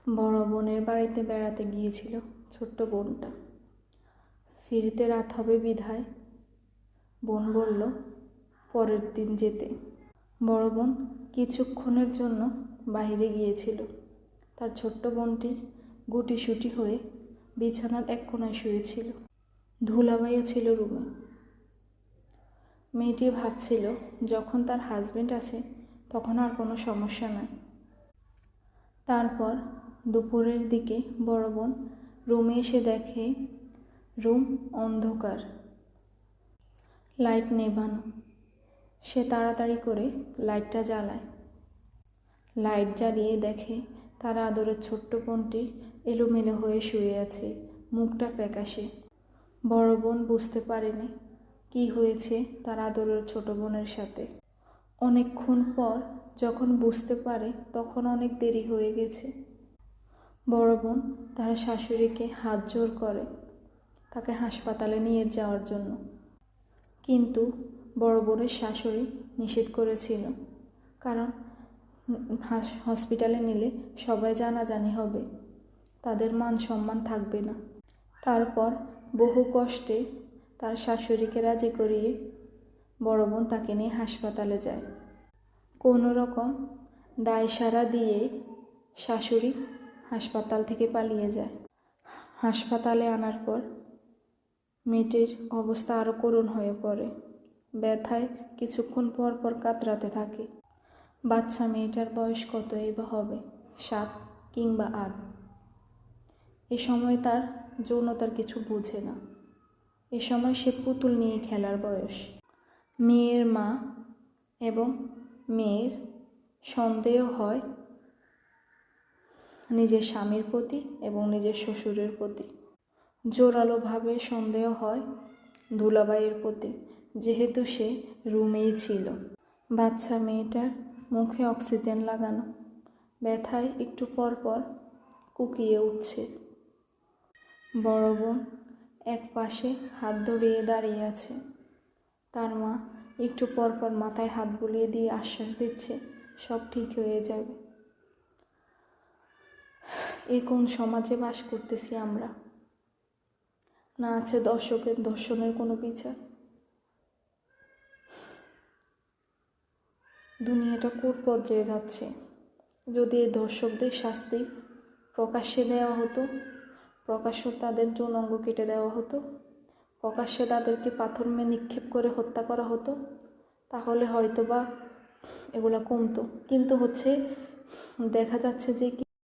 বড় বোনের বাড়িতে বেড়াতে গিয়েছিল ছোট্ট বোনটা। ফিরতে রাত হবে বিধায় বোন বলল পরের দিন যেতে। বড় বোন কিছুক্ষণের জন্য বাইরে গিয়েছিল। তার ছোট্ট বোনটি গুটিসুটি হয়ে বিছানার এক কোণায় শুয়েছিল। ধুলাবাইও ছিল রুমে। মেয়েটি ভাবছিল যখন তার হাজবেন্ড আছে তখন আর কোনো সমস্যা নাই। তারপর দুপুরের দিকে বড় বোন রুমে এসে দেখে রুম অন্ধকার, লাইট নেভানো। সে তাড়াতাড়ি করে লাইটটা জ্বালায়। লাইট জ্বালিয়ে দেখে তার আদরের ছোট্ট বোনটি এলোমেলো হয়ে শুয়ে আছে, মুখটা ফ্যাকাশে। বড় বোন বুঝতে পারেনি কি হয়েছে তার আদরের ছোট বোনের সাথে। অনেকক্ষণ পর যখন বুঝতে পারে তখন অনেক দেরি হয়ে গেছে। বড় বোন তার শাশুড়িকে হাত জোর করে তাকে হাসপাতালে নিয়ে যাওয়ার জন্য, কিন্তু বড় বোনের শাশুড়ি নিষেধ করেছিল, কারণ হসপিটালে নিলে সবাই জানাজানি হবে, তাদের মান সম্মান থাকবে না। তারপর বহু কষ্টে তার শাশুড়িকে রাজি করিয়ে বড় বোন তাকে নিয়ে হাসপাতালে যায়। কোনো রকম দায়সারা দিয়ে শাশুড়ি হাসপাতাল থেকে পালিয়ে যায়। হাসপাতালে আনার পর মেয়েটির অবস্থা আরও করুণ হয়ে পড়ে। ব্যথায় কিছুক্ষণ পর পর কাতরাতে থাকে। বাচ্চা মেয়েটার বয়স কতই বা হবে, 7 কিংবা 8। এ সময় তার যৌনতার কিছু বোঝে না। এ সময় সে পুতুল নিয়ে খেলার বয়স। মেয়ের মা এবং মেয়ের সন্দেহ হয় নিজের স্বামীর প্রতি এবং নিজের শ্বশুরের প্রতি। জোরালোভাবে সন্দেহ হয় দুলাভাইয়ের প্রতি, যেহেতু সে রুমেই ছিল। বাচ্চা মেয়েটার মুখে অক্সিজেন লাগানো, ব্যথায় একটু পর পর কুকিয়ে উঠছে। বড় বোন এক পাশে হাত ধরিয়ে দাঁড়িয়ে আছে। তার মা একটু পর পর মাথায় হাত বুলিয়ে দিয়ে আশ্বাস দিচ্ছে সব ঠিক হয়ে যাবে। এ কোন সমাজে বাস করতেছি আমরা? না আছে দর্শকের দর্শনের কোনো বিচার। দুনিয়াটা কোন পর্যায়ে যাচ্ছে? যদি এই দর্শকদের শাস্তি প্রকাশ্যে দেওয়া হতো, প্রকাশ্য তাদের যৌনাঙ্গ কেটে দেওয়া হতো, প্রকাশ্যে তাদেরকে পাথর মেরে নিক্ষেপ করে হত্যা করা হতো, তাহলে হয়তো বা এগুলা কমতো। কিন্তু দেখা যাচ্ছে যে